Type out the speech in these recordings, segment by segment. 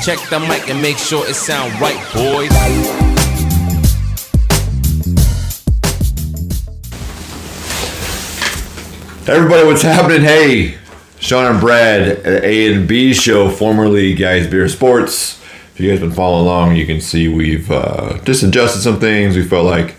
Check the mic and make sure it sound right, boys. Hey everybody, what's happening? Hey, Sean and Brad at A&B Show, formerly Guys Beer Sports. If you guys been following along, you can see we've just adjusted some things. We felt like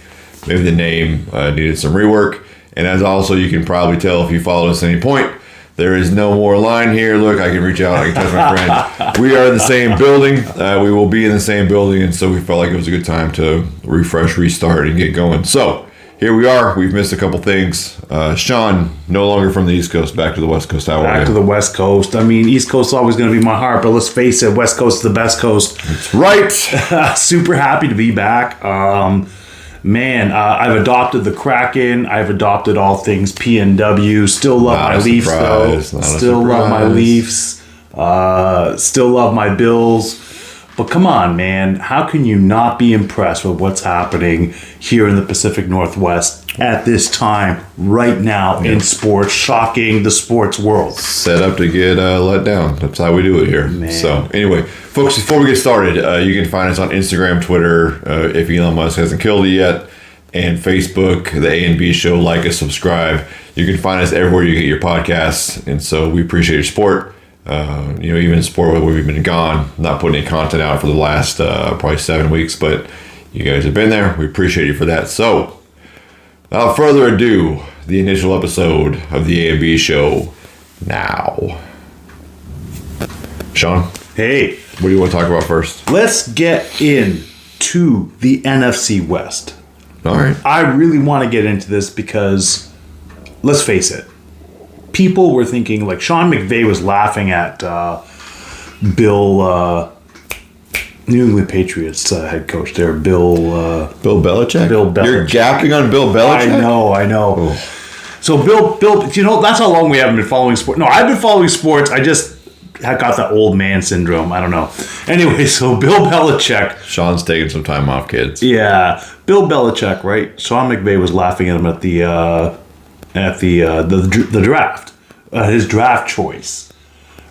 maybe the name needed some rework. And as also you can probably tell if you followed us at any point, there is no more line here. Look, I can reach out, I can touch my friend. We are in the same building. We will be in the same building, and so we felt like it was a good time to refresh, restart, and get going. So here we are. We've missed a couple things. Sean, no longer from the East Coast, back to the West Coast. How are you? Back to the West Coast. I mean, East Coast is always going to be my heart, but let's face it, West Coast is the best coast. That's right. Super happy to be back. I've adopted the Kraken. I've adopted all things PNW. Still love my Leafs, though. Still love my Leafs. Still love my Bills. But come on, man. How can you not be impressed with what's happening here in the Pacific Northwest at this time, right now, in sports? Shocking the sports world. Set up to get let down. That's how we do it here. Man. So anyway, folks, before we get started, you can find us on Instagram, Twitter, if Elon Musk hasn't killed it yet, and Facebook, the A&B Show. Like us, subscribe. You can find us everywhere you get your podcasts, and so we appreciate your support. Even in sport where we've been gone, not putting any content out for the last probably 7 weeks, but you guys have been there. We appreciate you for that. So, without further ado, the initial episode of the A&B Show now. Sean? Hey. What do you want to talk about first? Let's get into the NFC West. All right. I really want to get into this because, let's face it, people were thinking, like Sean McVay was laughing at Bill, New England Patriots head coach there, Bill Belichick? Bill Belichick. You're gapping on Bill Belichick? I know. Oh. So Bill, that's how long we haven't been following sports. No, I've been following sports. I just got that old man syndrome. I don't know. Anyway, so Bill Belichick. Sean's taking some time off, kids. Yeah, Bill Belichick, right? Sean McVay was laughing at him at the draft, his draft choice,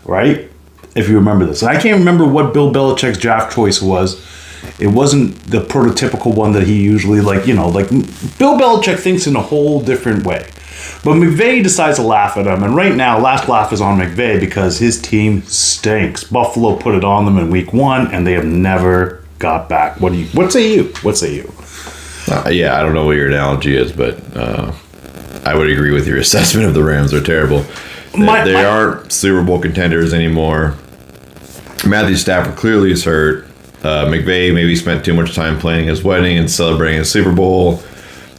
right? If you remember this, I can't remember what Bill Belichick's draft choice was. It wasn't the prototypical one that he usually like Bill Belichick thinks in a whole different way. But McVay decides to laugh at him, and right now, last laugh is on McVay because his team stinks. Buffalo put it on them in week 1, and they have never got back. What say you? Yeah, I don't know what your analogy is, but I would agree with your assessment of the Rams. They're terrible. They aren't Super Bowl contenders anymore. Matthew Stafford clearly is hurt. McVay maybe spent too much time planning his wedding and celebrating his Super Bowl.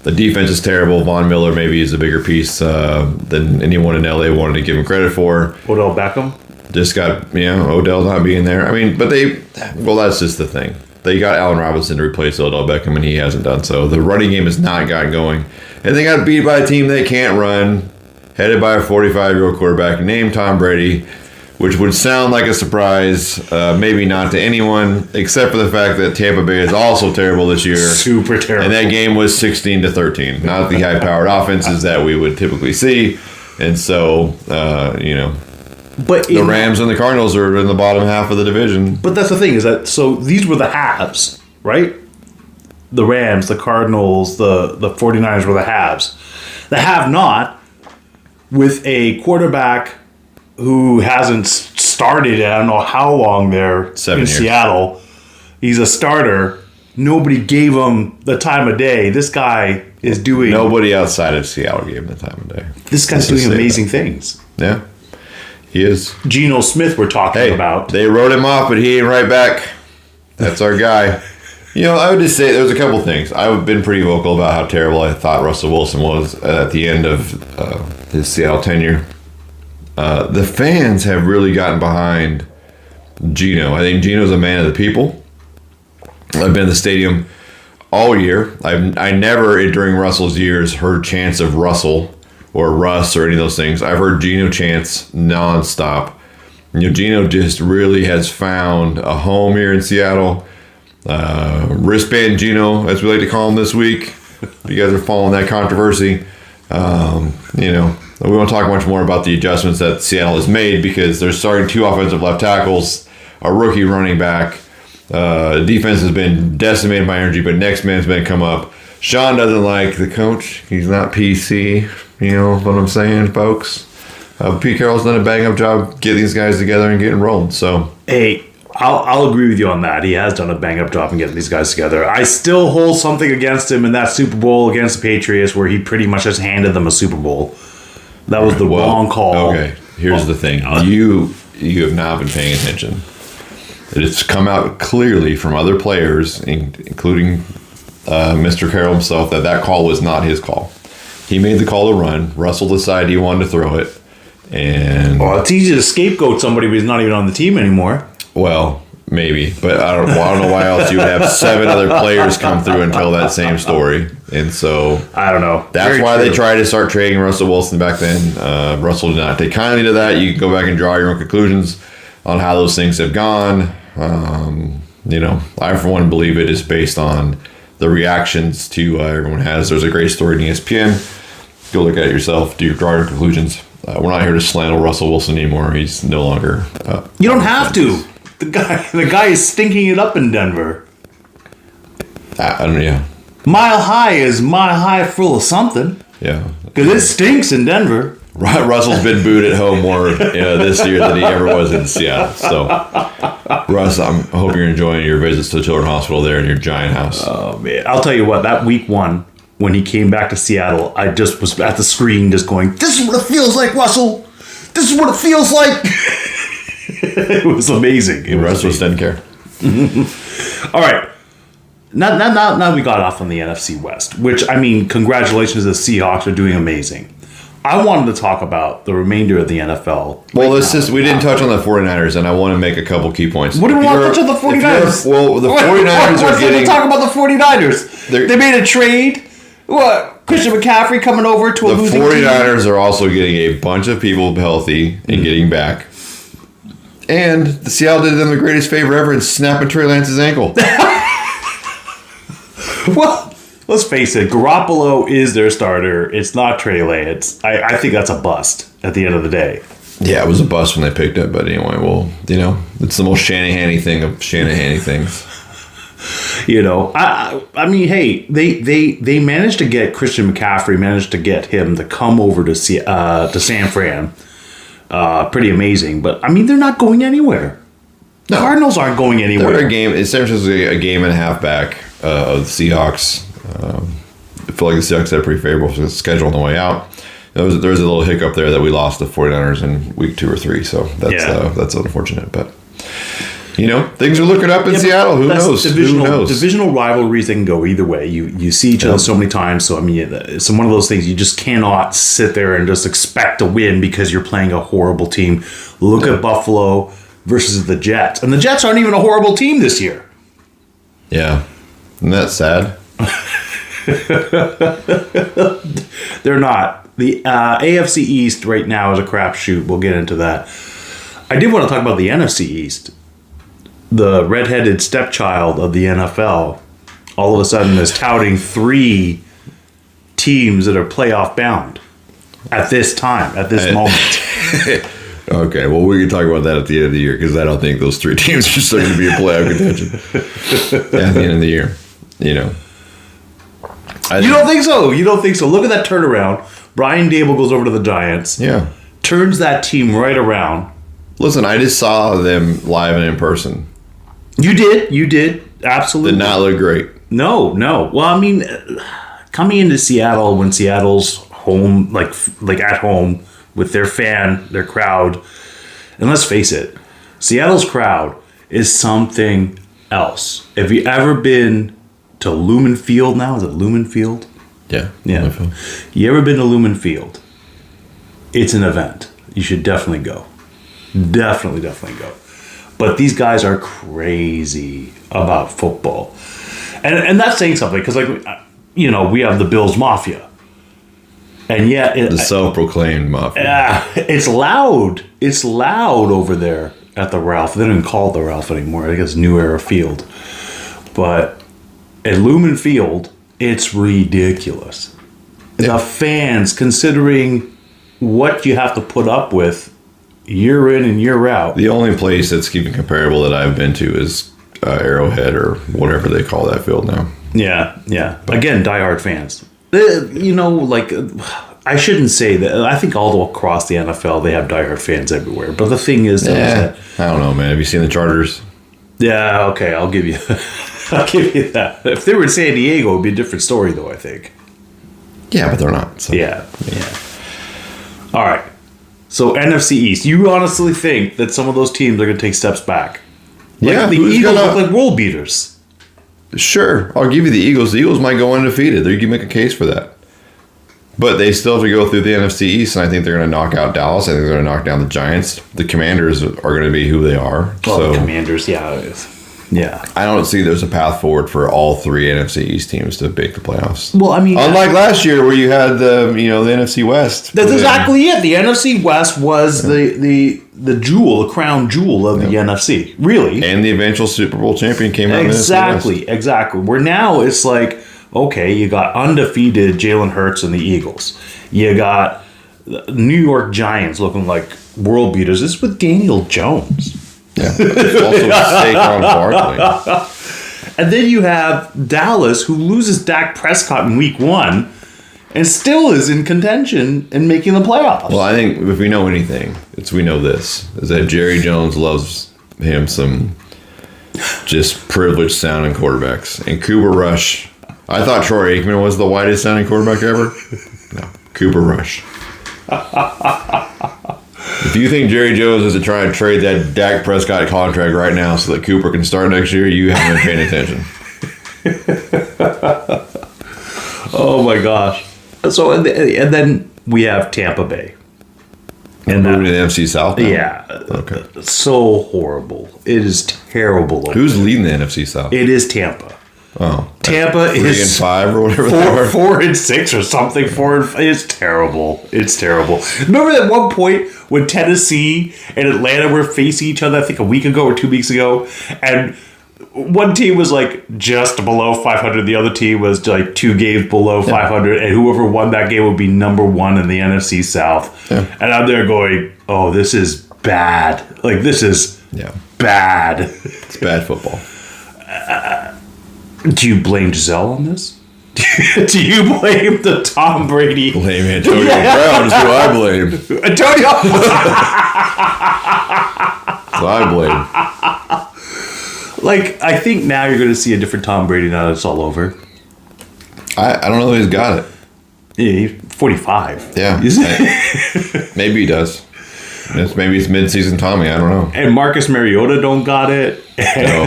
The defense is terrible. Von Miller maybe is a bigger piece than anyone in LA wanted to give him credit for. Odell Beckham? Just got, Odell not being there. I mean, but that's just the thing. They got Allen Robinson to replace Odell Beckham, and he hasn't done so. The running game has not gotten going. And they got beat by a team they can't run, headed by a 45-year-old quarterback named Tom Brady, which would sound like a surprise, maybe not to anyone, except for the fact that Tampa Bay is also terrible this year. Super terrible. And that game was 16-13, not the high-powered offenses that we would typically see. And so, But the Rams and the Cardinals are in the bottom half of the division. But that's the thing, is that, so these were the halves, right? The Rams, the Cardinals, the 49ers were the halves. The have-not, with a quarterback who hasn't started I don't know how long there 7 in years. Seattle. He's a starter. Nobody gave him the time of day. This guy is doing... Nobody outside of Seattle gave him the time of day. This guy's doing amazing things. Yeah, he is. Geno Smith we're talking about. They wrote him off, but he ain't right back. That's our guy. I would just say there's a couple things. I've been pretty vocal about how terrible I thought Russell Wilson was at the end of his Seattle tenure. The fans have really gotten behind Geno. I think Geno's a man of the people. I've been in the stadium all year. I never, during Russell's years, heard chants of Russell or Russ or any of those things. I've heard Geno chants nonstop. Geno just really has found a home here in Seattle. Wristband Geno, as we like to call him this week. If you guys are following that controversy, we won't talk much more about the adjustments that Seattle has made because they're starting 2 offensive left tackles a rookie running back. Defense has been decimated by energy, but next man's been come up. Sean doesn't like the coach. He's not PC. You know what I'm saying, folks? Pete Carroll's done a bang-up job getting these guys together and getting rolling. So, hey, I'll agree with you on that. He has done a bang-up job in getting these guys together. I still hold something against him in that Super Bowl against the Patriots where he pretty much just handed them a Super Bowl. That was the wrong call. Okay, here's the thing. You have not been paying attention. It's come out clearly from other players, including Mr. Carroll himself, that call was not his call. He made the call to run. Russell decided he wanted to throw it. And it's easy to scapegoat somebody who's not even on the team anymore. Well, maybe. But I don't know why else you would have 7 other players come through and tell that same story. And so I don't know. That's Very why true. they tried to start trading Russell Wilson back then. Russell did not take kindly to that. You can go back and draw your own conclusions on how those things have gone. I for one believe it is based on the reactions to everyone has. There's a great story in ESPN. Go look at it yourself. Draw your conclusions. We're not here to slander Russell Wilson anymore. He's no longer. You don't have to. The guy is stinking it up in Denver. I don't know. Yeah. Mile High is mile high full of something. Yeah. Because it stinks in Denver. Russell's been booed at home more this year than he ever was in Seattle. So, Russ, I hope you're enjoying your visits to the Children's Hospital there in your giant house. Oh, man. I'll tell you what, that week 1, when he came back to Seattle, I just was at the screen just going, this is what it feels like, Russell. This is what it feels like. It was amazing. Russ just didn't care. All right. Now we got off on the NFC West, which, I mean, congratulations to the Seahawks are doing amazing. I wanted to talk about the remainder of the NFL. Well, we didn't touch on the 49ers, and I want to make a couple key points. What do we want to touch on the 49ers? Well, the 49ers are getting... Let's talk about the 49ers. They made a trade. What? Christian McCaffrey coming over to a losing team. The 49ers are also getting a bunch of people healthy and getting back. And the Seattle did them the greatest favor ever in snapping Trey Lance's ankle. Well, let's face it. Garoppolo is their starter. It's not Trey Lance. I think that's a bust at the end of the day. Yeah, it was a bust when they picked it. But anyway, well, it's the most Shanahan-y thing of Shanahan-y things. I mean, hey, they managed to get Christian McCaffrey, managed to get him to come over to San Fran. Pretty amazing, but I mean, they're not going anywhere. The Cardinals aren't going anywhere. San Francisco's a game and a half back of the Seahawks. I feel like the Seahawks had a pretty favorable schedule on the way out. There was a little hiccup there that we lost the 49ers in week 2 or 3, so that's unfortunate, but. Things are looking up in Seattle. Who knows? Divisional rivalries, they can go either way. You see each other so many times. So, I mean, it's one of those things you just cannot sit there and just expect to win because you're playing a horrible team. Look at Buffalo versus the Jets. And the Jets aren't even a horrible team this year. Yeah. Isn't that sad? They're not. The AFC East right now is a crapshoot. We'll get into that. I did want to talk about the NFC East. The redheaded stepchild of the NFL all of a sudden is touting 3 teams that are playoff bound at this time, at this moment. Okay, well, we can talk about that at the end of the year because I don't think those 3 teams are still going to be in playoff contention at the end of the year. You don't think so? You don't think so? Look at that turnaround. Brian Dable goes over to the Giants. Yeah. Turns that team right around. Listen, I just saw them live and in person. You did. Absolutely. Did not look great. No. Well, I mean, coming into Seattle when Seattle's home, like at home with their crowd, and let's face it, Seattle's crowd is something else. Have you ever been to Lumen Field now? Is it Lumen Field? Yeah. You ever been to Lumen Field? It's an event. You should definitely go. Definitely go. But these guys are crazy about football. And that's saying something because, we have the Bills Mafia. And yet... the self-proclaimed Mafia. It's loud. It's loud over there at the Ralph. They don't even call it the Ralph anymore. I guess New Era Field. But at Lumen Field, it's ridiculous. Yeah. The fans, considering what you have to put up with, year in and year out. The only place that's keeping comparable that I've been to is Arrowhead or whatever they call that field now. Yeah. Again, diehard fans. I shouldn't say that. I think all across the NFL, they have diehard fans everywhere. But the thing is, I don't know, man. Have you seen the Chargers? Yeah, okay, I'll give you that. If they were in San Diego, it'd be a different story, though, I think. Yeah, but they're not. So. Yeah. All right. So, NFC East. You honestly think that some of those teams are going to take steps back? Yeah. The Eagles look like world beaters. Sure. I'll give you the Eagles. The Eagles might go undefeated. You can make a case for that. But they still have to go through the NFC East, and I think they're going to knock out Dallas. I think they're going to knock down the Giants. The Commanders are going to be who they are. The Commanders, yeah. I don't see there's a path forward for all three NFC East teams to make the playoffs. Well, I mean, unlike last year where you had the NFC West. That's exactly it. The NFC West was the crown jewel of the NFC, really. And the eventual Super Bowl champion came out. Exactly. Where now it's like, okay, you got undefeated Jalen Hurts and the Eagles. You got New York Giants looking like world beaters. This is with Daniel Jones. Yeah. Also Saquon Barkley. And then you have Dallas, who loses Dak Prescott in week 1 and still is in contention and making the playoffs. Well, I think if we know anything, we know this, is that Jerry Jones loves him some just privileged sounding quarterbacks. And Cooper Rush, I thought Troy Aikman was the whitest sounding quarterback ever. No, Cooper Rush. If you think Jerry Jones is to try and trade that Dak Prescott contract right now so that Cooper can start next year, you haven't been paying attention. Oh my gosh. So and then we have Tampa Bay. And moving to the NFC South now? Yeah. Okay. So horrible. It is terrible. Who's leading the NFC South? It is Tampa. Oh. Tampa 3-5 or whatever they are. 4-6 or something. It's terrible. It's terrible. Remember at one point when Tennessee and Atlanta were facing each other, I think a week ago or 2 weeks ago, and one team was like just below 500, the other team was like 2 games below 500, and whoever won that game would be number 1 in the NFC South. Yeah. And I'm there going, oh, this is bad. Like, this is bad. It's bad football. Do you blame Giselle on this? Do you blame the Tom Brady? Blame Antonio Brown is who I blame. Antonio! So I blame. Like, I think now you're going to see a different Tom Brady now that it's all over. I don't know if he's got it. Yeah, he's 45. Yeah. Maybe he does. Maybe it's mid-season Tommy. I don't know. And Marcus Mariota don't got it. No.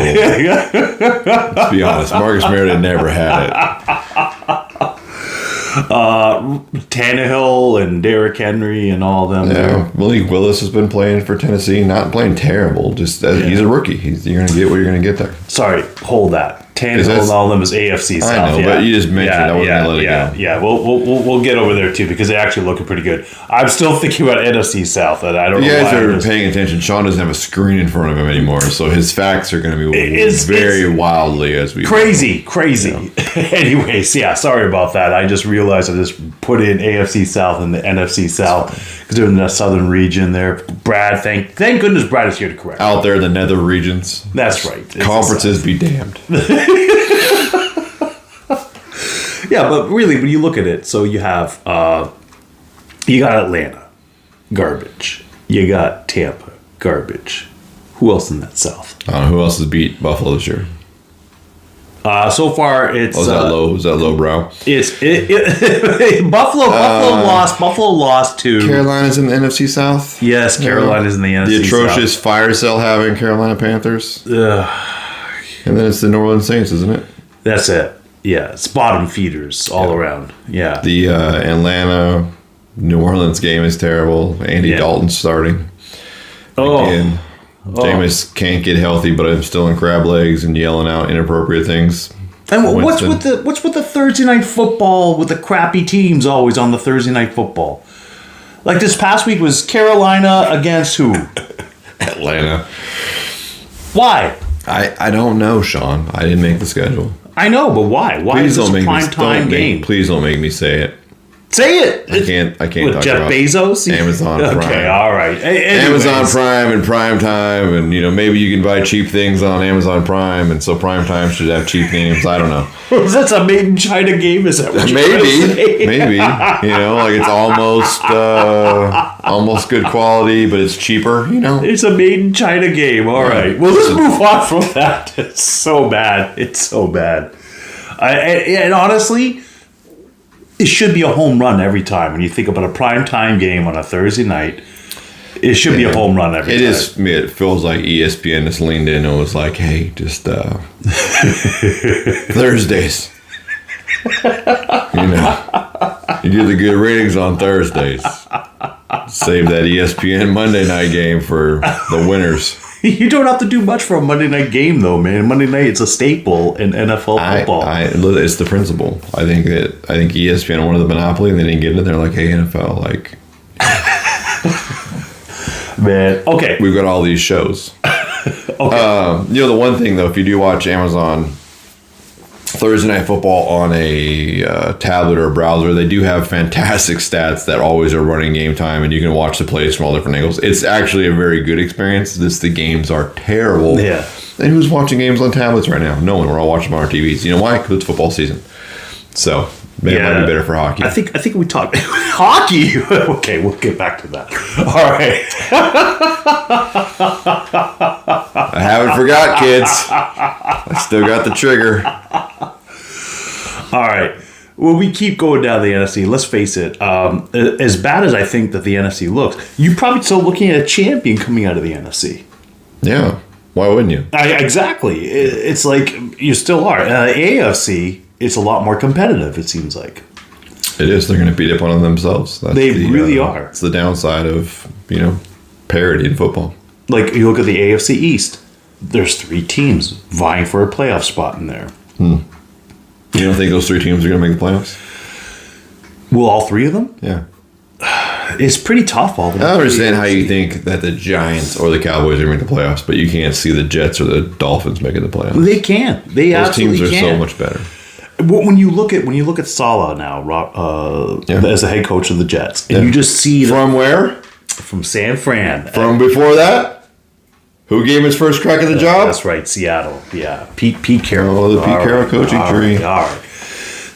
Let's be honest. Marcus Mariota never had it. Tannehill and Derrick Henry and all them. Yeah. Malik Willis has been playing for Tennessee. Not playing terrible. Just he's a rookie. You're going to get what you're going to get there. Sorry. Hold that. Tannehill and all of them is AFC South. I know, but you just mentioned I wasn't going to let it go. Yeah, we'll get over there too because they actually looking pretty good. I'm still thinking about NFC South, and I don't know why. You guys are paying attention. Sean doesn't have a screen in front of him anymore, so his facts are going to be very wildly as we crazy. Yeah. Anyways, sorry about that. I just realized I just put in AFC South and the NFC South because they're in the southern region there. Brad, thank goodness Brad is here to correct. Out there in the nether regions. That's right. Conferences be damned. Yeah, but really, when you look at it, so you have you got Atlanta, garbage. You got Tampa, garbage. Who else in that South? Who else has beat Buffalo this year? So far, it's is that low? Is that low brow? It's Buffalo. Buffalo lost to Carolina's in the NFC South. Yes, Carolina's in the NFC. The atrocious fire sale having Carolina Panthers. And then it's the New Orleans Saints, isn't it? That's it. Yeah, it's bottom feeders all around. Yeah. The Atlanta New Orleans game is terrible. Andy Dalton's starting. Again. Jameis can't get healthy, but I'm still in crab legs and yelling out inappropriate things. And what's with the Thursday night football with the crappy teams always on the Thursday night football? Like this past week was Carolina against who? Atlanta. Why? I don't know, Sean. I didn't make the schedule. I know, but why? Why is this a prime time game? Please don't make me say it. Say it. I can't With talk Jeff about Bezos? Amazon Prime. Okay, all right. Amazon Prime and Prime Time, and maybe you can buy cheap things on Amazon Prime, and so Prime Time should have cheap names. I don't know. That's a made in China game. Is that what you're Maybe like it's almost good quality, but it's cheaper. It's a made in China game. All right. Well, let's move on from that. It's so bad. And honestly, it should be a home run every time. When you think about a prime time game on a Thursday night, it should be a home run every time. It is. It feels like ESPN just leaned in and was like, "Hey, just Thursdays. You do the good ratings on Thursdays. Save that ESPN Monday night game for the winners." You don't have to do much for a Monday night game, though, man. Monday night, it's a staple in NFL football. It's the principle. I think ESPN wanted the monopoly, and they didn't get it. They're like, "Hey, NFL, like, man, okay, we've got all these shows." okay. The one thing though, if you do watch Amazon Thursday Night Football on a tablet or a browser, they do have fantastic stats that always are running game time, and you can watch the plays from all different angles. It's actually a very good experience. The games are terrible. Yeah. And who's watching games on tablets right now? No one. We're all watching them on our TVs. You know why? Because it's football season. So maybe it might be better for hockey. I think we talked hockey. Okay, we'll get back to that. All right. I haven't forgot, kids. I still got the trigger. All right. Well, we keep going down the NFC. Let's face it. As bad as I think that the NFC looks, you're probably still looking at a champion coming out of the NFC. Yeah. Why wouldn't you? Exactly. It's like you still are. AFC, it's a lot more competitive, it seems like. It is. They're going to beat up on themselves. They really are. It's the downside of, parity in football. Like, you look at the AFC East. There's 3 teams vying for a playoff spot in there. You don't think those 3 teams are going to make the playoffs? Will all 3 of them? Yeah. It's pretty tough. All the I understand how you think that the Giants or the Cowboys are going to make the playoffs, but you can't see the Jets or the Dolphins making the playoffs. They can. They Those absolutely teams are can. so much better. When you look at Saleh now, as the head coach of the Jets, and you just see From where? from San Fran. From before that? Who gave him his first crack at the job? That's right, Seattle. Yeah, Pete Carroll. Oh, the Pete Carroll coaching tree. All right.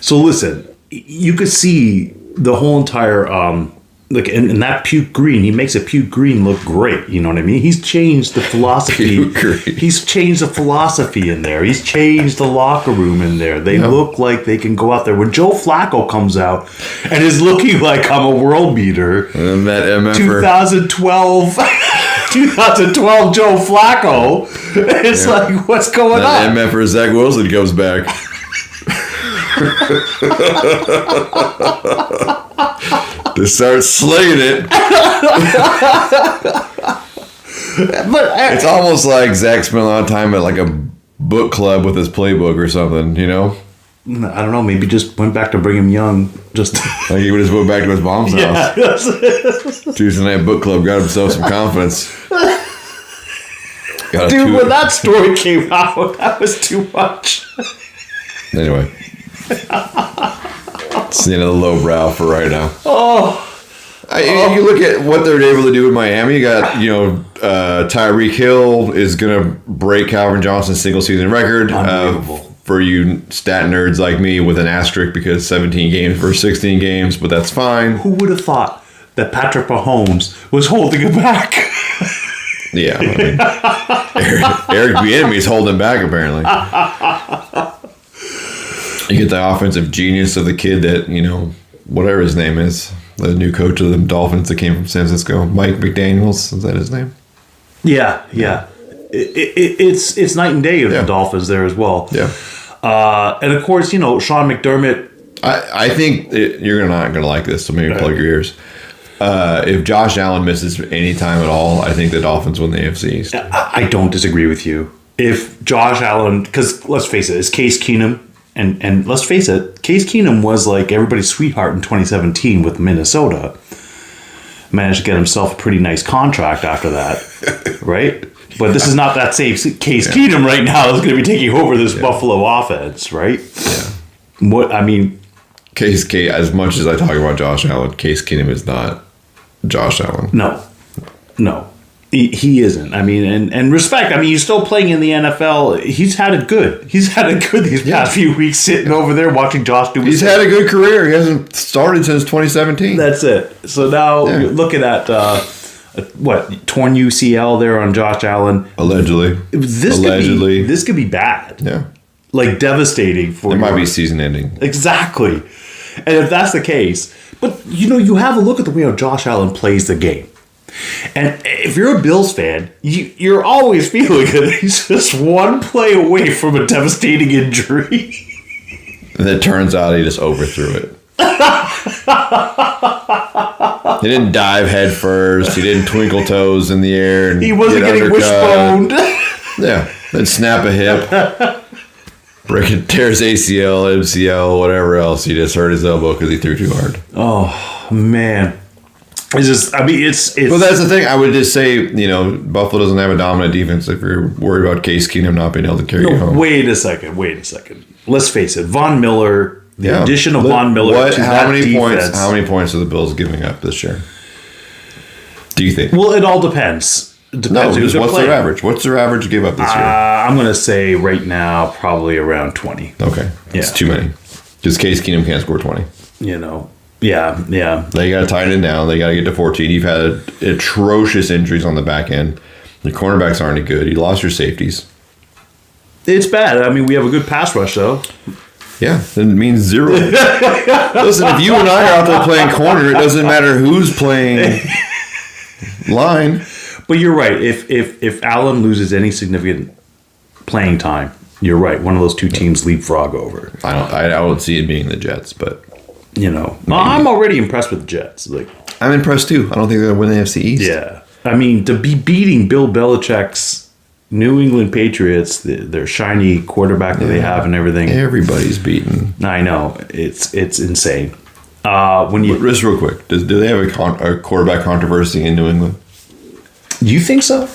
So listen, you could see the whole entire in that puke green. He makes a puke green look great. You know what I mean? He's changed the philosophy. He's changed the philosophy in there. He's changed the locker room in there. They look like they can go out there. When Joe Flacco comes out and is looking like I'm a world beater, And that MFer. 2012 Joe Flacco. It's like, what's going That on? MFer Zach Wilson comes back. To start slinging it. But It's almost like Zach spent a lot of time at like a book club with his playbook or something, I don't know. Maybe just went back to Brigham Young. Just Like he would just went back to his mom's house. Tuesday night book club, got himself some confidence. Got a Dude, when that story came out, that was too much. Anyway. It's the end of the lowbrow for right now. You look at what they're able to do in Miami. You got, Tyreek Hill is going to break Calvin Johnson's single season record. Unbelievable. For you stat nerds like me with an asterisk because 17 games versus 16 games, but that's fine. Who would have thought that Patrick Mahomes was holding it back? Yeah. Eric Bieniemy is holding back apparently. You get the offensive genius of the kid that, whatever his name is, the new coach of the Dolphins that came from San Francisco, Mike McDaniels, is that his name? Yeah. It's night and day with the Dolphins there as well. Yeah. And of course, Sean McDermott. I think you're not going to like this, so maybe plug your ears. If Josh Allen misses any time at all, I think the Dolphins win the AFC East. I don't disagree with you. If Josh Allen, because let's face it, it's Case Keenum. And let's face it, Case Keenum was like everybody's sweetheart in 2017 with Minnesota. Managed to get himself a pretty nice contract after that, right? But this is not that same Case Keenum right now that's going to be taking over this Buffalo offense, right? Yeah. Case, as much as I talk about Josh Allen, Case Keenum is not Josh Allen. No. He isn't. I mean, and respect. I mean, he's still playing in the NFL. He's had it good. He's had it good these past few weeks sitting over there watching Josh do his He's thing. had a good career. He hasn't started since 2017. That's it. So now you're looking at torn UCL there on Josh Allen. Allegedly. This could be bad. Yeah. Like devastating for It might be season ending. Exactly. And if that's the case, but you have a look at the way how Josh Allen plays the game. And if you're a Bills fan, you're always feeling that he's just one play away from a devastating injury. And it turns out he just overthrew it. He didn't dive head first. He didn't twinkle toes in the air. And He wasn't get getting undercut. wishboned. Yeah. Then snap a hip. Tears ACL, MCL, whatever else. He just hurt his elbow because he threw too hard. Oh, man. It's just, I mean, it's. Well, that's the thing. I would just say, Buffalo doesn't have a dominant defense if you're worried about Case Keenum not being able to carry you home. Wait a second. Let's face it. Von Miller, the addition of Von Miller to how that many defense. How many points are the Bills giving up this year? Do you think? Well, it all depends. No, who's what's playing. their average? What's their average give up this year? I'm going to say right now probably around 20. Okay. It's Yeah. too many. Because Case Keenum can't score 20. Yeah. They got to tighten it down. They got to get to 14. You've had atrocious injuries on the back end. Your cornerbacks aren't any good. You lost your safeties. It's bad. I mean, we have a good pass rush, though. Yeah, it means zero. Listen, if you and I are out there playing corner, it doesn't matter who's playing line. But you're right. If Allen loses any significant playing time, you're right. One of those two teams leapfrog over. I don't see it being the Jets, but I'm already impressed with the Jets. Like, I'm impressed too. I don't think they're gonna win the NFC East. yeah, I mean, to be beating Bill Belichick's New England Patriots, their shiny quarterback that they have and everything. Everybody's beaten. I know it's insane. When you Just real quick, do they have a quarterback controversy in New England? you think so?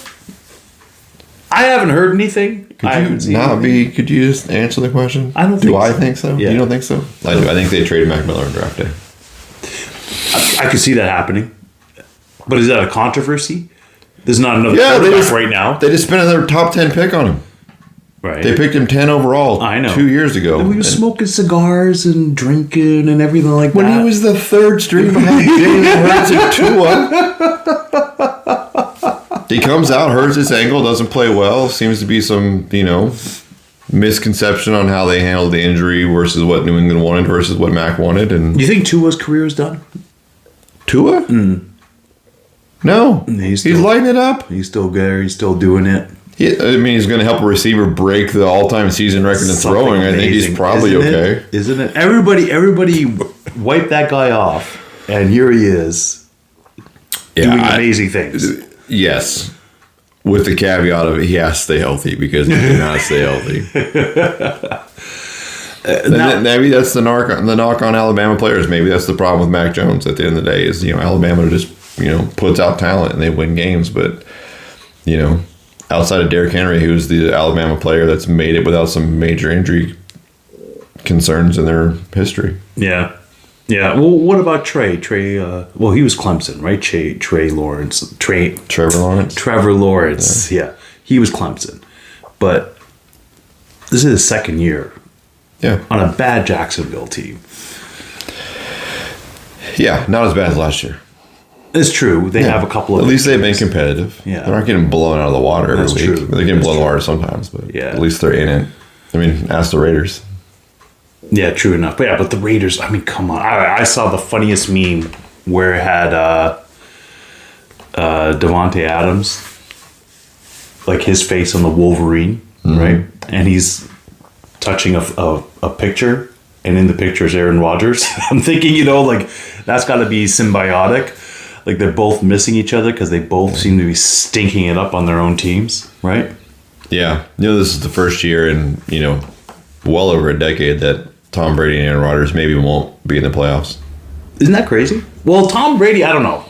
I haven't heard anything. I haven't seen anything. Could you just answer the question? I don't Do think I so. think so? Yeah. You don't think so? I do. I think they traded Mac Miller on draft day. I could see that happening. But is that a controversy? There's not another Yeah, quarterback right now. They just spent their top 10 pick on him. Right. They picked him 10 overall. I know. 2 years ago. We were And smoking cigars and drinking and everything like when that. he was the third string behind Jalen Hurts and Tua. He comes out, hurts his ankle, doesn't play well. Seems to be some, misconception on how they handled the injury versus what New England wanted versus what Mac wanted. And You think Tua's career is done? Tua? No. He's He's still- lighting it up. He's still there. He's still doing it. He's going to help a receiver break the all-time season record in Something throwing. I think he's amazing, probably isn't okay. it? Isn't it? Everybody wipe that guy off, and here he is doing amazing things. Yes. With the caveat of he has to stay healthy because he cannot stay healthy. Maybe that's the knock on Alabama players. Maybe that's the problem with Mac Jones at the end of the day is, Alabama just, puts out talent and they win games. But, outside of Derrick Henry, who's the Alabama player that's made it without some major injury concerns in their history. Yeah. Yeah. Well, what about Trey? He was Clemson, right? Trey Lawrence. Trevor Lawrence. Trevor Lawrence. Yeah. He was Clemson. But this is his second year Yeah. on a bad Jacksonville team. Yeah, not as bad as last year. It's true. They have a couple of. At least they've been victories. competitive. Yeah. They're not getting blown out of the water every That's week. true. They're getting That's blown out of the true. water sometimes, but Yeah. at least they're in it. I mean, ask the Raiders. Yeah, true enough. But but the Raiders, I mean, come on. I saw the funniest meme where it had Devontae Adams, like his face on the Wolverine, right? And he's touching a picture, and in the picture is Aaron Rodgers. I'm thinking, that's got to be symbiotic. Like they're both missing each other because they both seem to be stinking it up on their own teams, right? Yeah. This is the first year in, well over a decade that Tom Brady and Aaron Rodgers maybe won't be in the playoffs. Isn't that crazy? Well, Tom Brady, I don't know.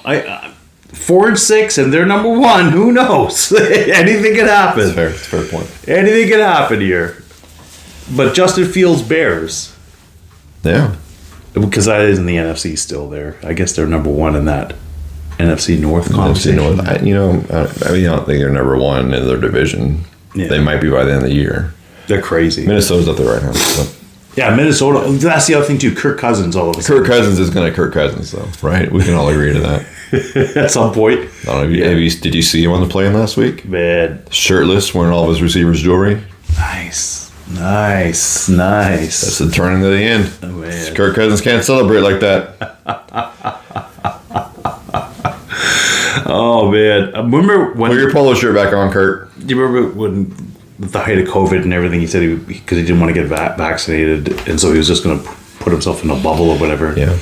4-6 and they're number one. Who knows? Anything could happen. It's a fair point. Anything could happen here. But Justin Fields Bears. Yeah. Because that is in the NFC still there. I guess they're number one in that NFC North NFC conversation. North. I don't think they're number one in their division. Yeah. They might be by the end of the year. They're crazy. Minnesota's up there right now. So. Yeah, Minnesota. That's the other thing too. Kirk Cousins all of a sudden. Kirk Cousins is going to Kirk Cousins, though, right? We can all agree to that. At some point. I don't know, did you see him on the plane last week? Man. Shirtless, wearing all of his receivers' jewelry. Nice. That's That's the turning to the end. Oh, man. Kirk Cousins can't celebrate like that. Oh, man. Remember when... Put your polo shirt back on, Kurt. Do you remember when, with the height of COVID and everything, he said because he didn't want to get vaccinated, and so he was just going to put himself in a bubble or whatever. Yeah.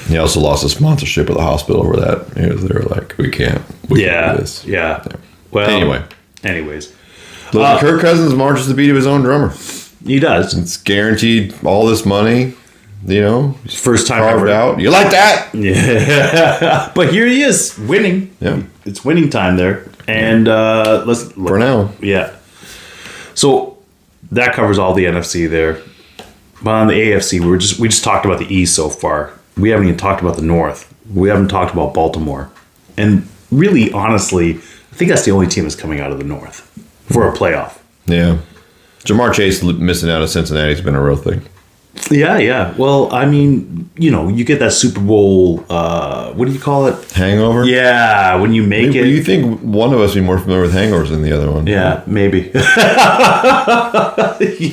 He also lost a sponsorship at the hospital over that. They were like, we can't do this. Yeah. Well, anyways. Look, Kirk Cousins marches the beat of his own drummer. He does. It's guaranteed all this money, First time carved ever. out. You like that? Yeah. But here he is, winning. Yeah. It's winning time there. And let's... For now. Yeah. So that covers all the NFC there. But on the AFC, we just talked about the East so far. We haven't even talked about the North. We haven't talked about Baltimore. And really, honestly, I think that's the only team that's coming out of the North for a playoff. Yeah. Jamar Chase missing out of Cincinnati's been a real thing. Yeah. Well, I mean, you get that Super Bowl, what do you call it? Hangover? Yeah, when you make it. You think one of us be more familiar with hangovers than the other one? Yeah, maybe.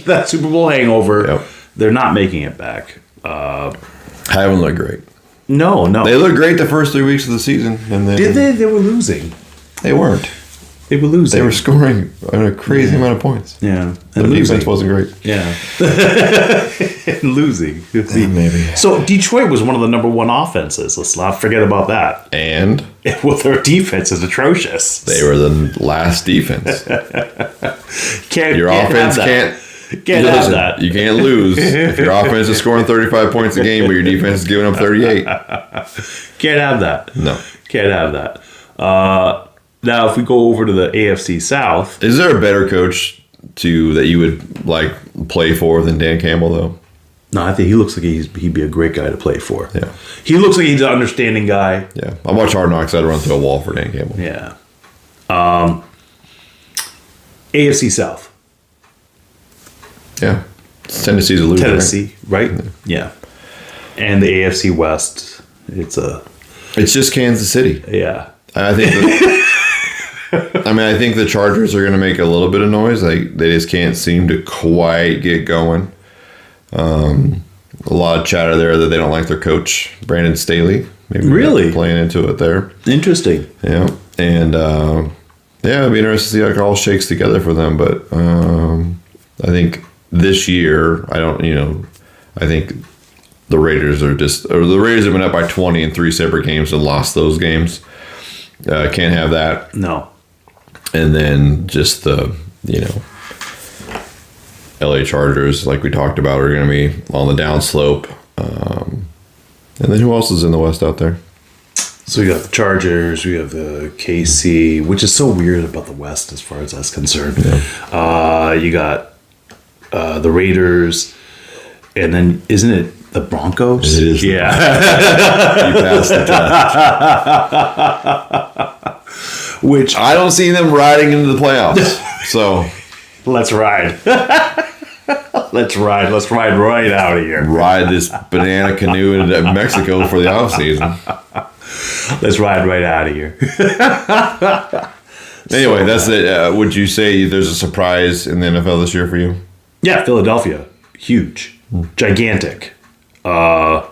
That Super Bowl hangover. Yep. They're not making it back. Haven't looked great. No. They looked great the first 3 weeks of the season. And then Did they? They were losing. They weren't. They were losing. They were scoring a crazy amount of points. Yeah. The defense wasn't great. Yeah. And losing. Maybe. So Detroit was one of the number one offenses. Let's not forget about that. And Well, their defense is atrocious. they were the last defense. Your offense can't have that. You can't lose. If your offense is scoring 35 points a game, but your defense is giving up 38. Can't have that. No. Can't have that. Now, if we go over to the AFC South, Is there a better coach that you would play for than Dan Campbell though? no, I think he looks like he'd be a great guy to play for. Yeah. He looks like he's an understanding guy. Yeah. I watch Hard Knocks. I'd run through a wall for Dan Campbell. Yeah. AFC South. Yeah. Tennessee's a loser. Tennessee, right? Yeah. And the AFC West, it's just Kansas City. yeah. I think I think the Chargers are going to make a little bit of noise. They just can't seem to quite get going. A lot of chatter there that they don't like their coach, Brandon Staley. Maybe Really? playing into it there. Interesting. Yeah. And it'd be interesting to see how it all shakes together for them. But I think this year, I think the Raiders have been up by 20 in 3 separate games and lost those games. Can't have that. No. And then just the, LA Chargers, like we talked about, are going to be on the downslope. And then who else is in the West out there? So we got the Chargers, we have the KC, which is so weird about the West as far as that's concerned. Yeah. You got the Raiders, and then isn't it the Broncos? It is. Yeah. You passed the test. Which I don't see them riding into the playoffs. So let's ride. Let's ride right out of here. ride this banana canoe into Mexico for the offseason. Let's ride right out of here. Anyway, that's it. Would you say there's a surprise in the NFL this year for you? Yeah, Philadelphia, huge, gigantic. The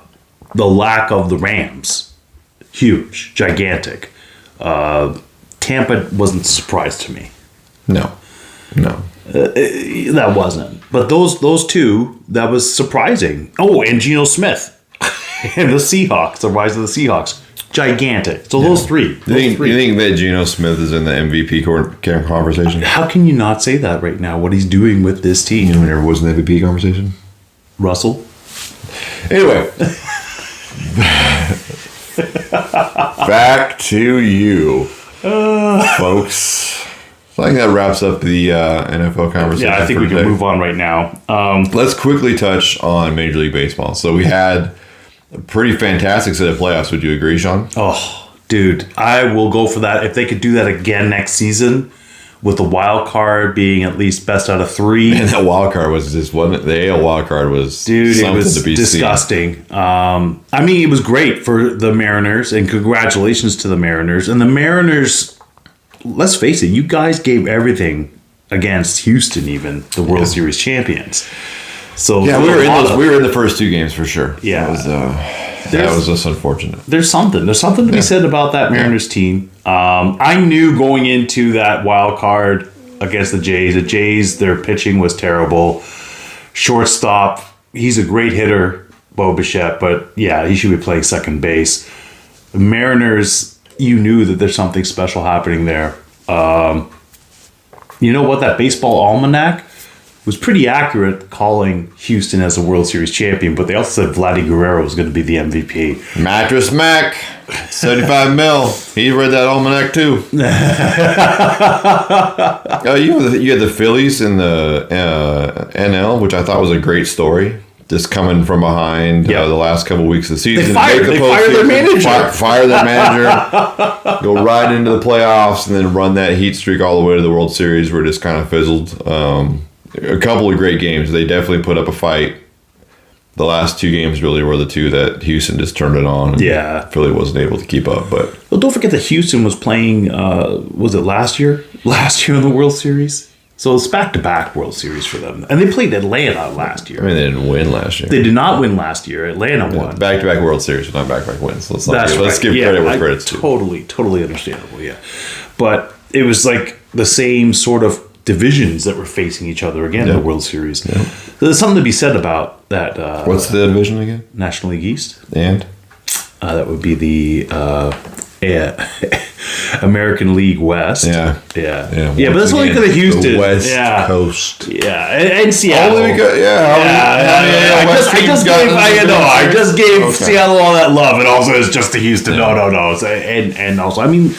lack of the Rams, huge, gigantic. Tampa wasn't a surprise to me. No. That wasn't. But those two, that was surprising. Oh, and Geno Smith and the Seahawks, the rise of the Seahawks, gigantic. So those three. You think that Geno Smith is in the MVP conversation? How can you not say that right now? What he's doing with this team, Who never was in the MVP conversation? Russell. Anyway. Back to you, folks. I think that wraps up the NFL conversation. Yeah, I think for we can today. move on right now. Let's quickly touch on Major League Baseball. So we had pretty fantastic set of playoffs. Would you agree, Sean? Oh, dude, I will go for that. If they could do that again next season, with the wild card being at least best out of 3. And that wild card was just wasn't the AL wild card was Dude, something it was to be disgusting. I mean, it was great for the Mariners, and congratulations to the Mariners. And the Mariners, let's face it, you guys gave everything against Houston, even the World Series champions. So Yeah, we were in the first 2 games for sure. Yeah. That was just unfortunate. There's something to be said about that Mariners team. I knew going into that wild card against the Jays, their pitching was terrible. Shortstop, he's a great hitter, Bo Bichette, but yeah, he should be playing second base. The Mariners, you knew that there's something special happening there. You know what? That baseball almanac was pretty accurate calling Houston as a World Series champion, but they also said Vladdy Guerrero was going to be the MVP. Mattress Mac, 75 mil. He read that almanac too. You had the Phillies in the NL, which I thought was a great story. Just coming from behind the last couple weeks of the season. They fired their manager. Fire their manager. Go right into the playoffs and then run that heat streak all the way to the World Series where it just kind of fizzled. A couple of great games. They definitely put up a fight. The last 2 games really were the 2 that Houston just turned it on. And Philly wasn't able to keep up. But well, don't forget that Houston was playing. Was it last year? Last year in the World Series. So it's back-to-back World Series for them, and they played Atlanta last year. I mean, they didn't win last year. They did not win last year. Atlanta won. Back-to-back World Series, but not back-to-back wins. Let's give credit where credit's due. Totally understandable. Yeah, but it was like the same sort of divisions that were facing each other again in the World Series. Yeah. So there's something to be said about that. What's the division again? National League East. And that would be the American League West. Yeah. But that's only because of Houston. The West Coast. Yeah, and Seattle. Only because, I just gave Seattle all that love, and also it's just to Houston. No. And also, I mean,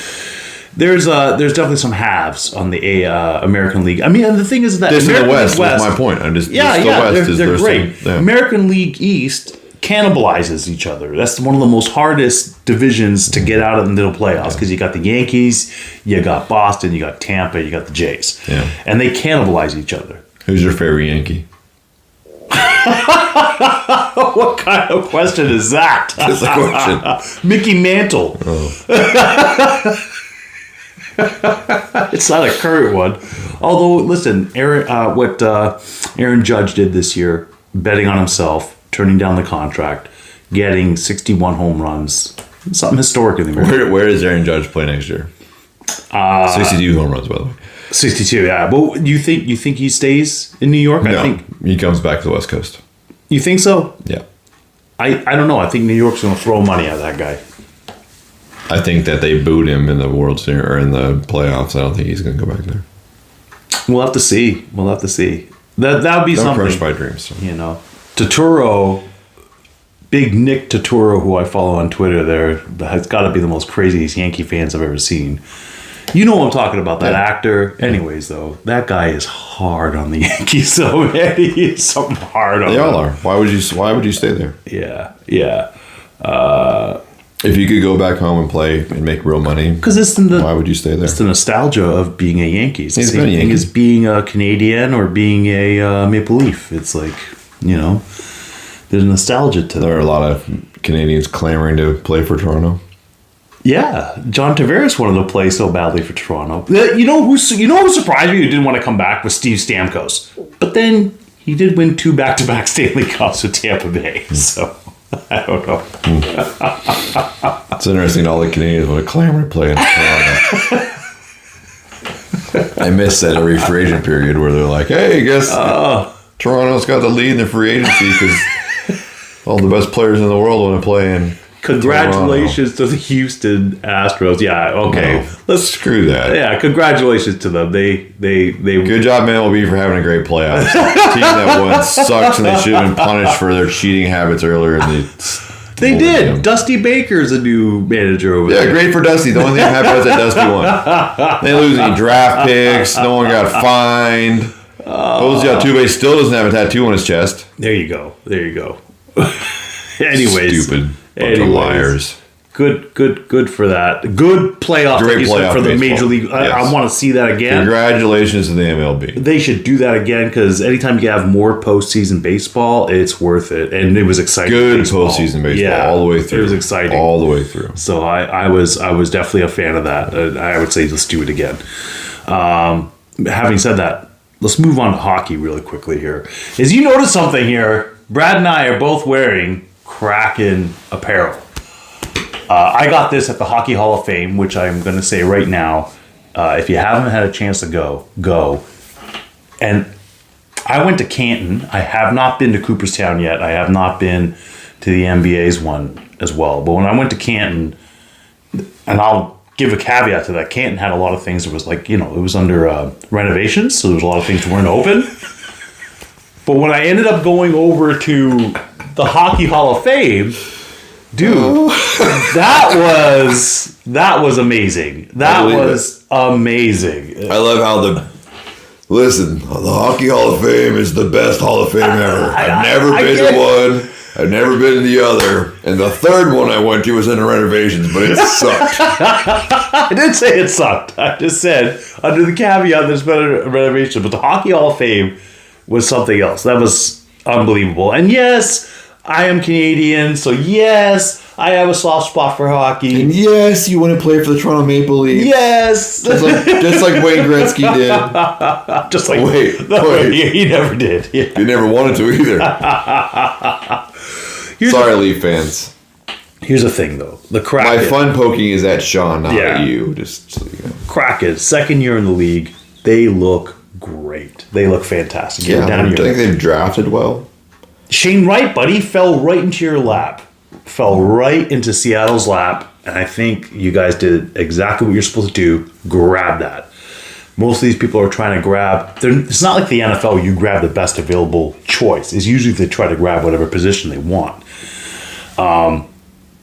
there's definitely some halves on the American League. I mean, and the thing is that this American is the West. West, That's my point. I'm just they're great. American League East cannibalizes each other. That's one of the most hardest divisions to get out into the playoffs because you got the Yankees, you got Boston, you got Tampa, you got the Jays. Yeah. And they cannibalize each other. Who's your favorite Yankee? What kind of question is that? That's a question. Mickey Mantle. Oh. It's not a current one. Although, listen, what Aaron Judge did this year, betting on himself, turning down the contract, getting 61 home runs. Something historic in the American. Where does Aaron Judge play next year? 62 home runs, by the way. 62, yeah. Well, you think he stays in New York? No, I think he comes back to the West Coast. You think so? Yeah. I don't know. I think New York's going to throw money at that guy. I think that they booed him in the World Series or in the playoffs. I don't think he's going to go back there. We'll have to see. That would be something. Don't crush my dreams. So. You know, Turturro, big Nick Turturro, who I follow on Twitter, there has got to be the most craziest Yankee fans I've ever seen. You know what I'm talking about, that actor. Anyways, though, that guy is hard on the Yankees. So man, he is something hard on them. They all are. Why would you stay there? Yeah. If you could go back home and play and make real money, because why would you stay there? It's the nostalgia of being a Yankee. It's the He's same thing as being a Canadian or being a Maple Leaf. It's like, you know, there's nostalgia to that. There are a lot of Canadians clamoring to play for Toronto. Yeah, John Tavares wanted to play so badly for Toronto. You know who surprised me who didn't want to come back was Steve Stamkos. But then he did win 2 back-to-back Stanley Cups with Tampa Bay. So I don't know. It's interesting. All the Canadians want to clamor to play in Toronto. I miss that every free agent period where they're like, "Hey, I guess Toronto's got the lead in the free agency because all the best players in the world want to play in." Congratulations to the Houston Astros. Yeah, okay. No, let's screw that. Yeah, congratulations to them. They Good job, MLB, for having a great playoffs. Team that won sucks, and they should have been punished for their cheating habits earlier in the. They did. Dusty Baker's a new manager over there. Yeah, great for Dusty. The only thing I'm happy was that Dusty won. They didn't lose any draft picks. No one got fined. Jose Altuve still doesn't have a tattoo on his chest. There you go. Anyways, Stupid bunch of liars. Good for that. Good playoff, Great like you said, playoff for the baseball. Major League. Yes. I want to see that again. Congratulations to the MLB. They should do that again because anytime you have more postseason baseball, it's worth it. And it was exciting. Good baseball. Postseason baseball all the way through. It was exciting. All the way through. So I was definitely a fan of that. I would say let's do it again. Having said that, let's move on to hockey really quickly here. As you notice something here, Brad and I are both wearing Kraken apparel. I got this at the Hockey Hall of Fame, which I'm going to say right now. If you haven't had a chance to go. And I went to Canton. I have not been to Cooperstown yet. I have not been to the NBA's one as well. But when I went to Canton, and I'll give a caveat to that, Canton had a lot of things that was like, it was under renovations, so there was a lot of things that weren't open. But when I ended up going over to the Hockey Hall of Fame, dude, that was amazing. That was amazing. I love how the Hockey Hall of Fame is the best Hall of Fame ever. I've never been to one. I've never been to the other. And the third one I went to was under renovations, but it sucked. I didn't say it sucked. I just said, under the caveat, there's been a renovation. But the Hockey Hall of Fame was something else. That was unbelievable. And yes, I am Canadian, so yes, I have a soft spot for hockey. And yes, you want to play for the Toronto Maple Leafs. Yes. Just like Wayne Gretzky did. Just like Wait. He never did. Yeah. You never wanted to either. Sorry, Leaf fans. Here's the thing, though. The Kraken. My fun poking is at Sean, not at you. Just so you know. Kraken, second year in the league, they look great. They look fantastic. Yeah, I think they've drafted well. Shane Wright, buddy, fell right into your lap. Fell right into Seattle's lap. And I think you guys did exactly what you're supposed to do. Grab that. Most of these people are trying to grab. It's not like the NFL, you grab the best available choice. It's usually they try to grab whatever position they want.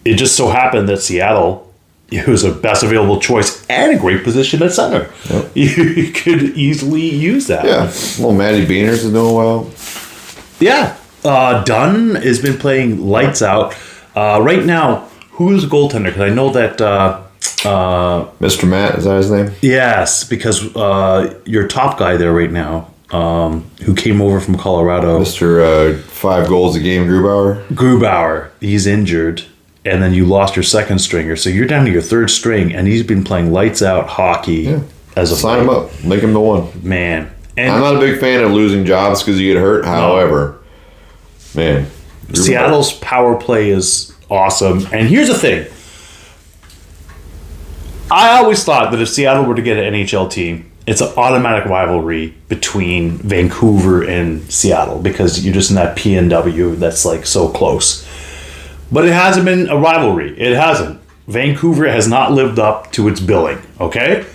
It just so happened that Seattle, it was a best available choice and a great position at center. Yep. You could easily use that. Yeah. Well, Matty Beaners is doing well. Yeah. Dunn has been playing lights out. Right now, who's the goaltender? Because I know that... Mr. Matt, is that his name? Yes, because your top guy there right now, who came over from Colorado... Mr. 5 goals a game, Grubauer, he's injured. And then you lost your second stringer. So you're down to your third string, and he's been playing lights out hockey as a Sign him up. Make him the one. Man. And I'm not a big fan of losing jobs because you get hurt. However, man. Seattle's power play is awesome. And here's the thing. I always thought that if Seattle were to get an NHL team, it's an automatic rivalry between Vancouver and Seattle because you're just in that PNW that's like so close. But it hasn't been a rivalry. It hasn't. Vancouver has not lived up to its billing, okay?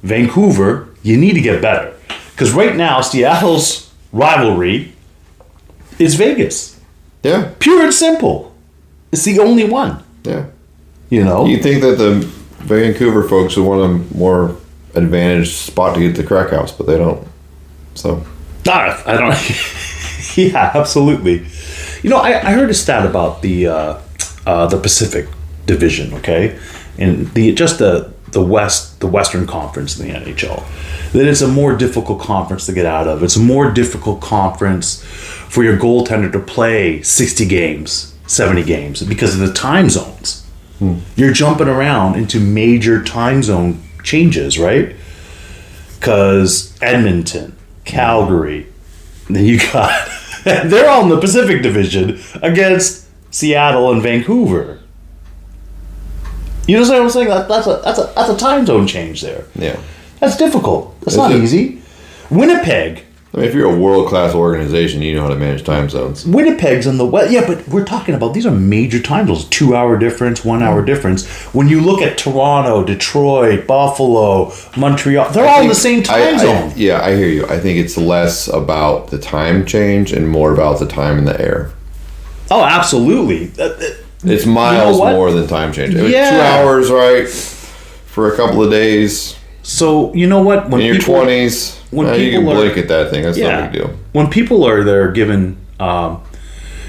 Vancouver, you need to get better. Because right now, Seattle's rivalry is Vegas. Yeah. Pure and simple. It's the only one. Yeah. You know? You think that the Vancouver folks would want a more advantaged spot to get to Crack House, but they don't. So. I don't. Yeah, absolutely. You know, I heard a stat about the Pacific Division, okay, and the Western Conference in the NHL. That it's a more difficult conference to get out of. It's a more difficult conference for your goaltender to play 60 games, 70 games because of the time zones. You're jumping around into major time zone changes, right? Because Edmonton, Calgary, then you got. They're all in the Pacific Division against Seattle and Vancouver. You know what I'm saying? That's a time zone change there. Yeah. That's difficult. That's not easy. Winnipeg. I mean, if you're a world-class organization, you know how to manage time zones. Winnipeg's in the West. Yeah, but we're talking about these are major time zones. 2-hour difference, 1 hour difference. When you look at Toronto, Detroit, Buffalo, Montreal, they're all in the same time zone. Yeah, I hear you. I think it's less about the time change and more about the time in the air. Oh, absolutely. It's miles more than time change. If it's 2 hours, right, for a couple of days. So, you know what? When in your 20s, you can blink at that thing. That's no big deal. When people are there given,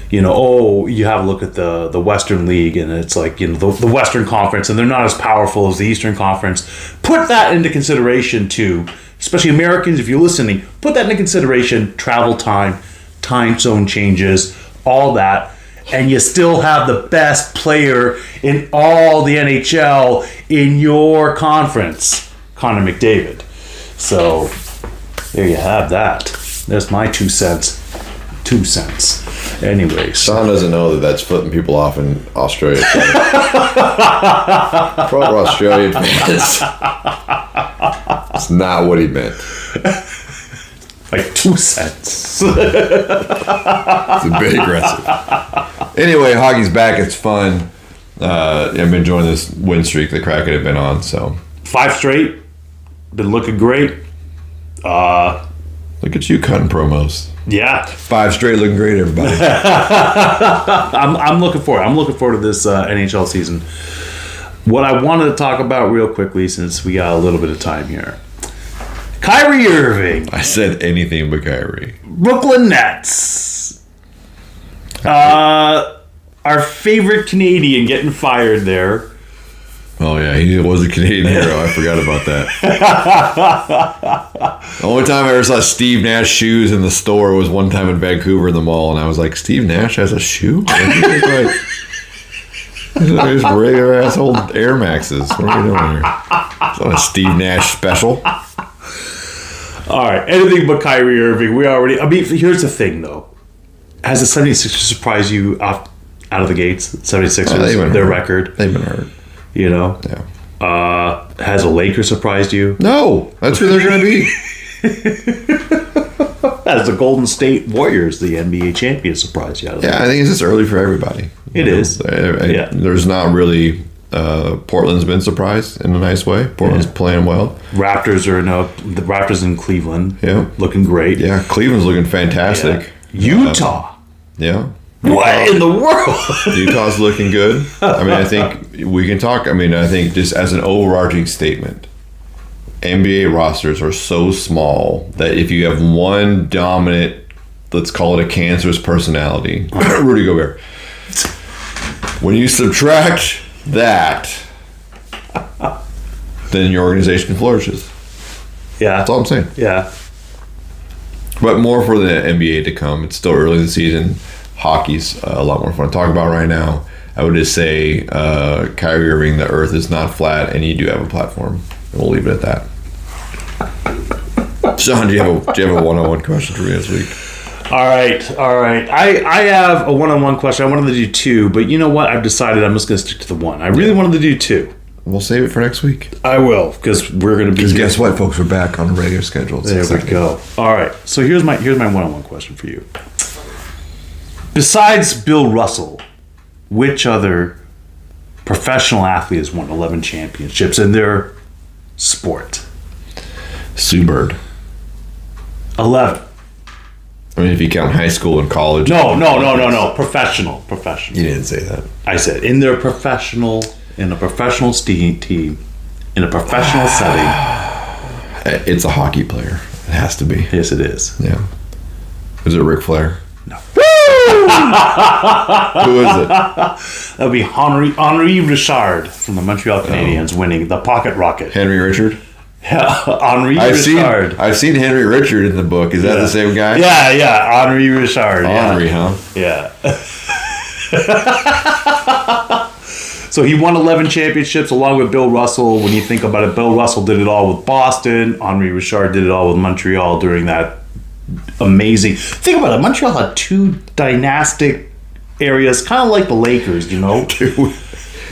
you have a look at the Western League, and it's like, the Western Conference, and they're not as powerful as the Eastern Conference. Put that into consideration too, especially Americans, if you're listening, put that into consideration, travel time zone changes, all that, and you still have the best player in all the NHL in your conference, Connor McDavid. So there you have that. There's my 2 cents. 2 cents. Anyways. Sean doesn't know that that's flipping people off in Australia. For Australian fans. It's not what he meant. Like 2 cents. It's a bit aggressive. Anyway, hockey's back. It's fun. I've been enjoying this win streak the Kraken have been on. So 5 straight. Been looking great. Look at you cutting promos. Yeah. 5 straight looking great, everybody. I'm looking forward. I'm looking forward to this NHL season. What I wanted to talk about real quickly, since we got a little bit of time here. Kyrie Irving. I said anything but Kyrie. Brooklyn Nets. Our favorite Canadian getting fired there. Oh, yeah, he was a Canadian hero. I forgot about that. The only time I ever saw Steve Nash shoes in the store was one time in Vancouver in the mall, and I was like, Steve Nash has a shoe? Like, these regular ass old Air Maxes. What are we doing here? It's not a Steve Nash special. All right, anything but Kyrie Irving. Here's the thing, though. Has the 76ers surprised you out of the gates? 76ers, their record. They've been hurt. Yeah. Has the Lakers surprised you? No, that's who they're going to be. Has the Golden State Warriors, the NBA champions, surprised you? I think it's just early for everybody. It is. There's not really. Portland's been surprised in a nice way. Portland's playing well. The Raptors in Cleveland. Yeah, looking great. Yeah, Cleveland's looking fantastic. Yeah. Utah. What in the world? Utah's looking good. I think we can talk. I think just as an overarching statement, NBA rosters are so small that if you have one dominant, let's call it a cancerous personality, Rudy Gobert, when you subtract that, then your organization flourishes. Yeah. That's all I'm saying. Yeah. But more for the NBA to come. It's still early in the season. Hockey's a lot more fun to talk about right now. I would just say, Kyrie Irving, the earth is not flat, and you do have a platform. And we'll leave it at that. Sean, do you have a one-on-one question for me this week? All right. I have a one-on-one question. I wanted to do 2, but you know what? I've decided I'm just going to stick to the 1. I really wanted to do 2. We'll save it for next week. I will, because we're going to be. Because guess what, folks? We're back on the regular schedule. There we go. All right. So here's my one-on-one question for you. Besides Bill Russell, which other professional athlete has won 11 championships in their sport? Sue Bird. 11. If you count high school and college. No. Professional. You didn't say that. I said in a professional team, in a professional setting. It's a hockey player. It has to be. Yes, it is. Yeah. Is it Ric Flair? No. Who is it? That would be Henri Richard from the Montreal Canadiens winning the Pocket Rocket. Henry Richard? Henri Richard. I've seen Henry Richard in the book. Is that the same guy? Yeah. Henri Richard. Henri, huh? Yeah. So he won 11 championships along with Bill Russell. When you think about it, Bill Russell did it all with Boston. Henri Richard did it all with Montreal during that amazing. Think about it. Montreal had 2 dynastic areas, kind of like the Lakers,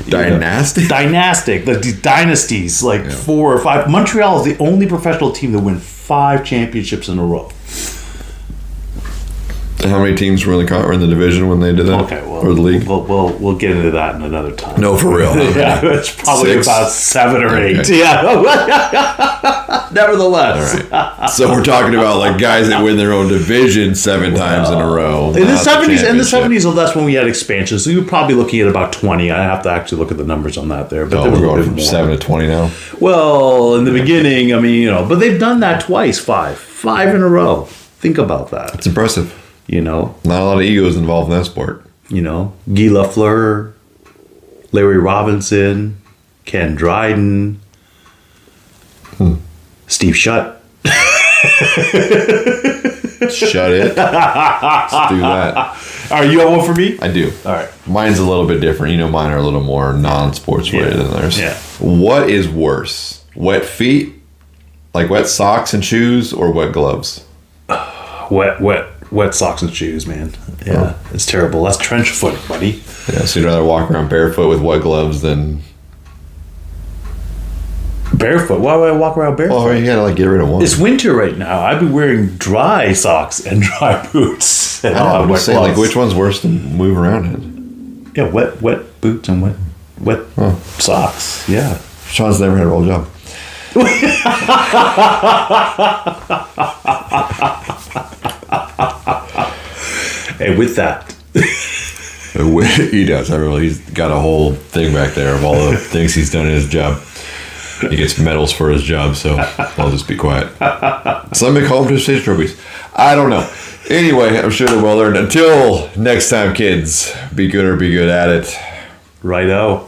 Dynastic? Dynastic. The dynasties, 4 or 5. Montreal is the only professional team to win 5 championships in a row. How many teams were in the division when they did that? Okay, well, or the league? We'll get into that in another time. No, for real. Yeah, it's probably 6? about 7 or 8. Okay. Yeah. Nevertheless. All right. So we're talking about guys that win their own division 7 times in a row. In the 70s, that's when we had expansion. So you're probably looking at about 20. I have to actually look at the numbers on that there. But we're going from 7 to 20 now. Well, in the beginning, but they've done that twice. 5 in a row. Think about that. It's impressive. You know, Not a lot of egos involved in that sport. Guy Lafleur, Larry Robinson, Ken Dryden, Steve Shutt. Shut it. Let's do that. All right, you have one for me? I do. All right. Mine's a little bit different. Mine are a little more non-sports related than theirs. Yeah. What is worse? Wet feet? Like wet socks and shoes, or wet gloves? Wet socks and shoes, man. Yeah, it's terrible. That's trench foot, buddy. Yeah, so you'd rather walk around barefoot with wet gloves than... Barefoot? Why would I walk around barefoot? Oh, you gotta get rid of one. It's winter right now. I'd be wearing dry socks and dry boots. And I wet would say, gloves. which one's worse to move around in? Yeah, wet boots and wet socks. Yeah. Sean's never had a roll job. And with that, He does. He's got a whole thing back there of all the things he's done in his job. He gets medals for his job, so I'll just be quiet. Some may call him prestige trophies. I don't know. Anyway, I'm sure they're well learned. Until next time, kids, be good or be good at it. righto.